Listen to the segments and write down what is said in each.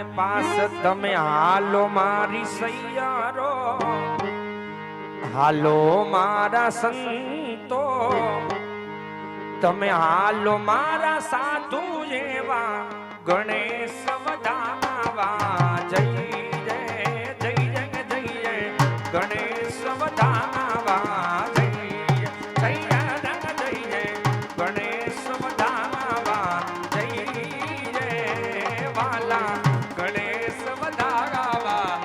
Pass તમે હાલો મારી સૈયારો, હાલો મારા સંતો, તમે હાલો મારા સાધુ એવા ગણેશ વધાવા. જય જય જય જય જય જય ગણેશ વધાવા. જય જય જય જય ગણેશ વધાવા. જય જય વાલા ગણેશ વધાવા.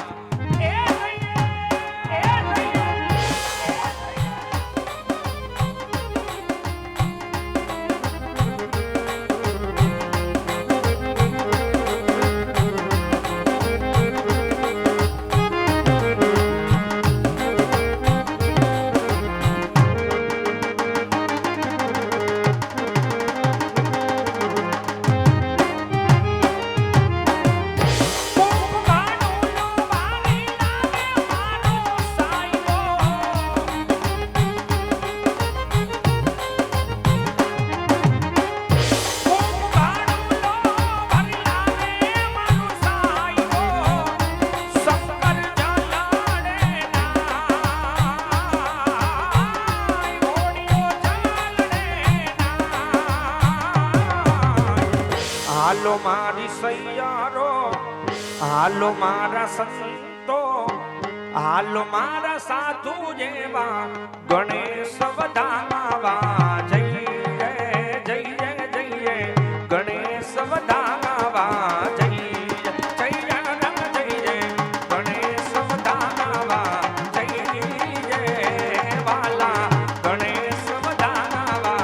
હાલો મારી સૈયારો, હાલો મારા સંતો, હાલો મારા સાધુ જેવા ગણેશ વધાવા. જય જય જય જય જય જય ગણેશ વધાવા. જય જય જય જય જય ગણેશ વધાવા. જય જય વાલા ગણેશ વધાવા.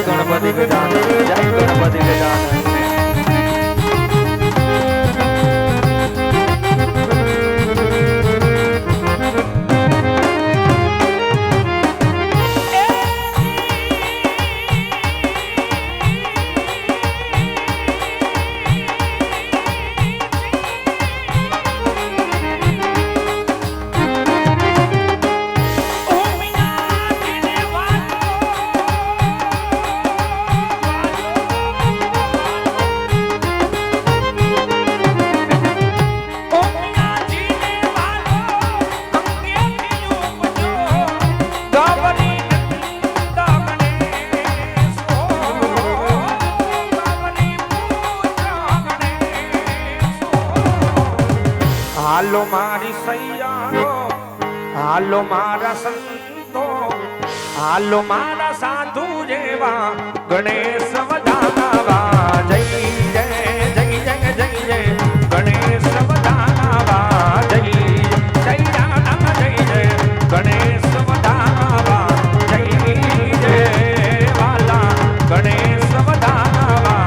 ગણપતિ ગજાનન, જય ગણપતિ ગજાનન. હાલો મારી સૈયારો, હાલો મારા સંતો, હાલો મારા સાધુ જેવા ગણેશ વધાવા. જય જય જય જય જય જય ગણેશ વધાવા. જય જય રામ જય જય ગણેશ વધાવા. જય જય વાલા ગણેશ વધાવા.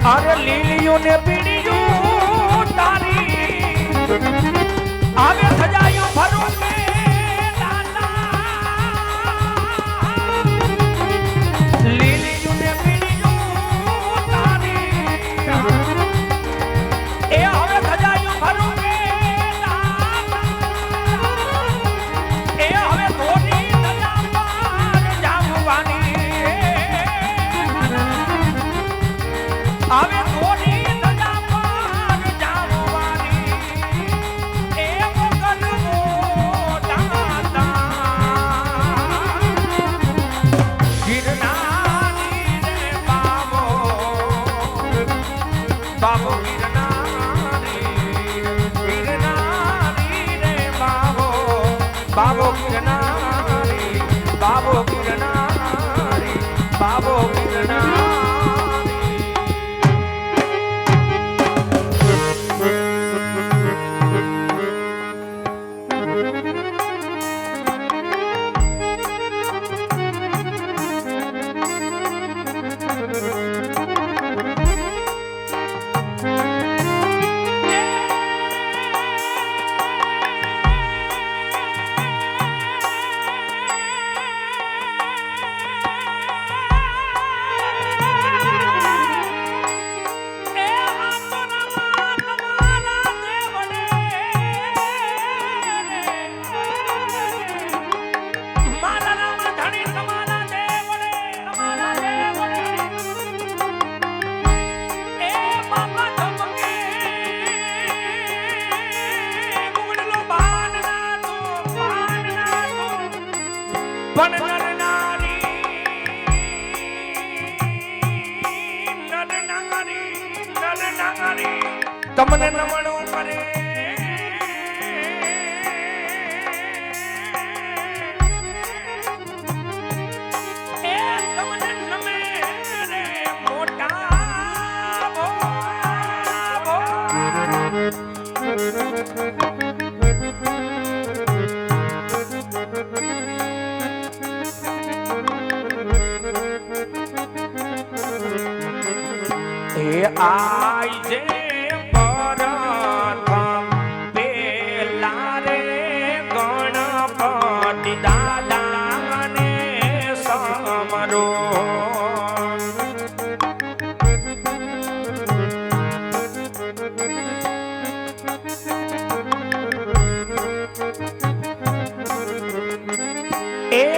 અરે લીલીયું ને પીળિયું તારી આવે સજાયું ભરું મે લીલીયું ને પીળિયું તારી એ હવે સજાયું ભરું મે બાબો ગિરનારી રે બાબો બાબો ગિરનારી બાબો ગિરનારી બાબો ગિરનારી તમને નમણું કરે એ તમને નમે રે મોટા એ આઈ જે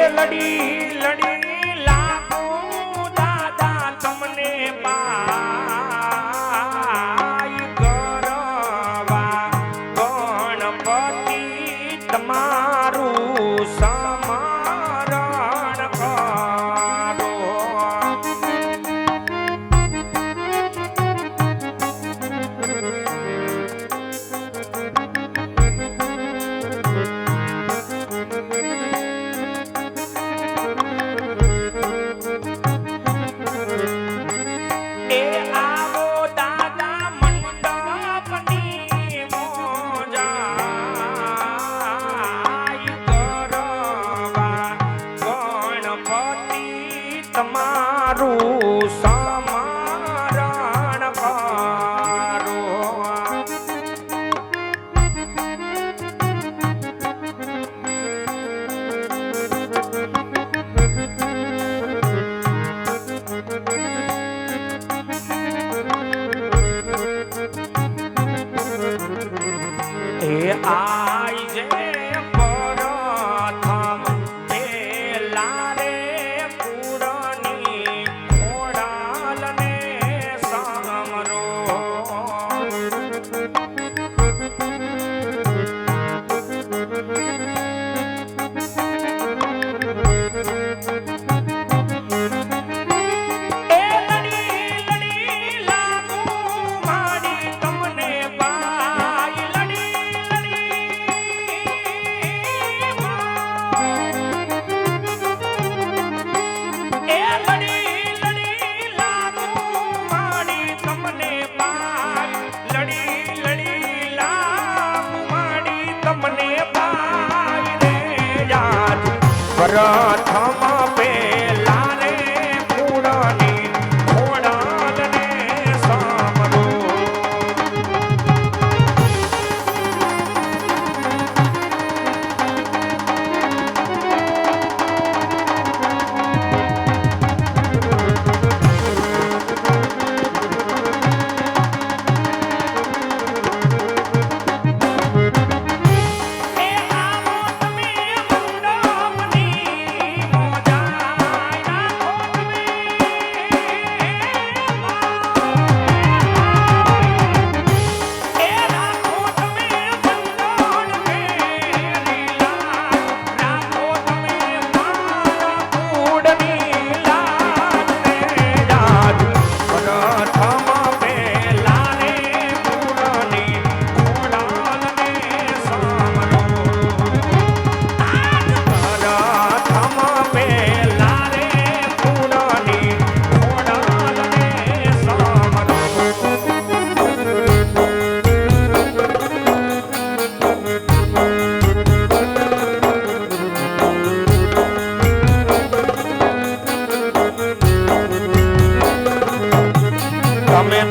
લડી લડી લાગો દાદા તમને પાય કરવા ગણપતિ તમારું સમરણ કરો તમારું સમરણ કરો એ આઈ જે પ્રથમ પેલા રે કુડની ખોડાલને સામરો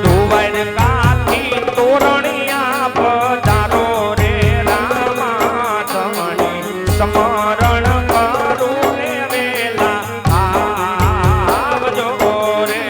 ધુવર કાથી તોરણિયા પધારો રે રામા ધણી સમરણ કરું ને વેલા આવજો રે.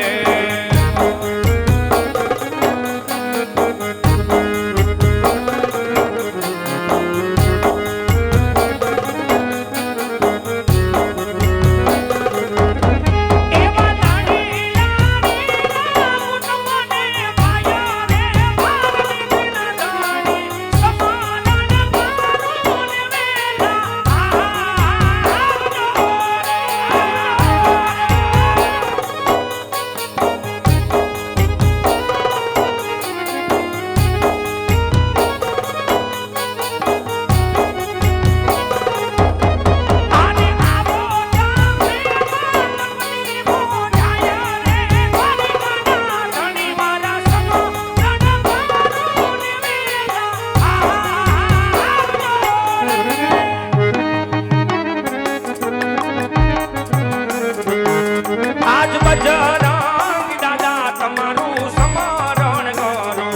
આજ બજરંગ દાદા તમારું સ્મરણ કરો.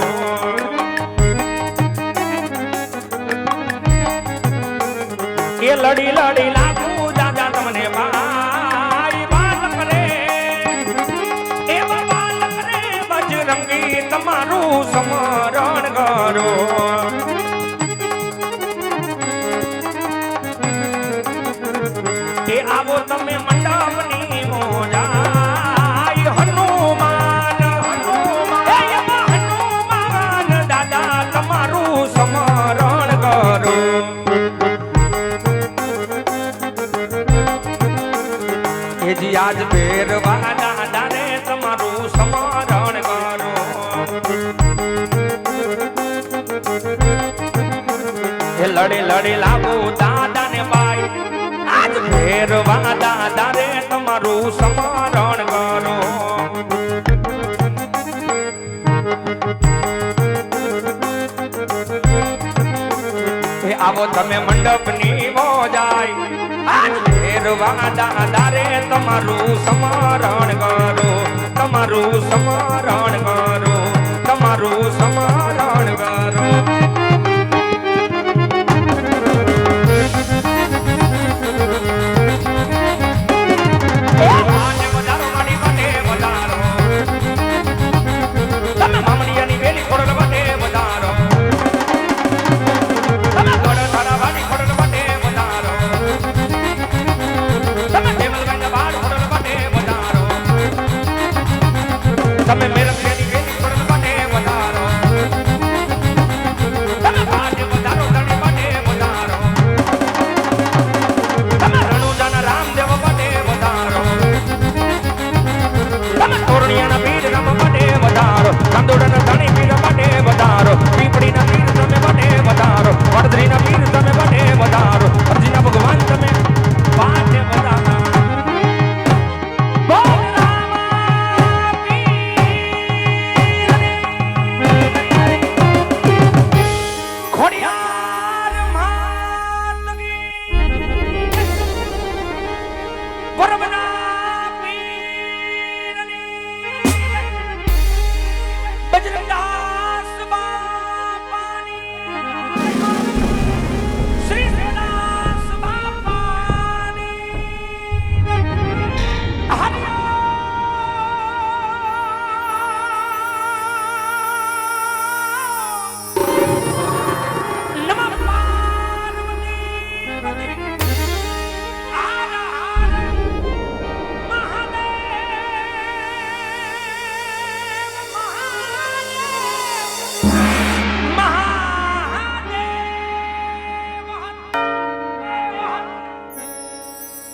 એ લડી લડી લાગુ દાદા તમને ભાઈ બાલક રે. એવા બાલક રે બજરંગી તમારું સ્મરણ કરો. એ આવો તમે મંડપની મોજાય હનુમાન હનુમાન દાદા તમારું સ્મરણ કરો. એ જી આજ ભેરવા દાદા રે તમારું સ્મરણ કરો. એ લડી લડી લાગુ દાદા ને બાઈ આજ ભેરવા દાદા રે તમારું સ્મરણ કરો. એ આવો તમે મંડપની મોજાય આજ ભેરવા દાદા રે તમારું સ્મરણ કરો. તમારું સ્મરણ કરો. તમારું સ્મરણ કરો. તમે મેરમ વેલી વેલી ખોડલ માટે વધારો. તમે ભાજ્ય વધારો ધણી માટે વધારો. તમે રણુજાના રામદેવ માટે વધારો. તમે તોરણિયાના પીર રામ માટે વધારો. કંદોડાના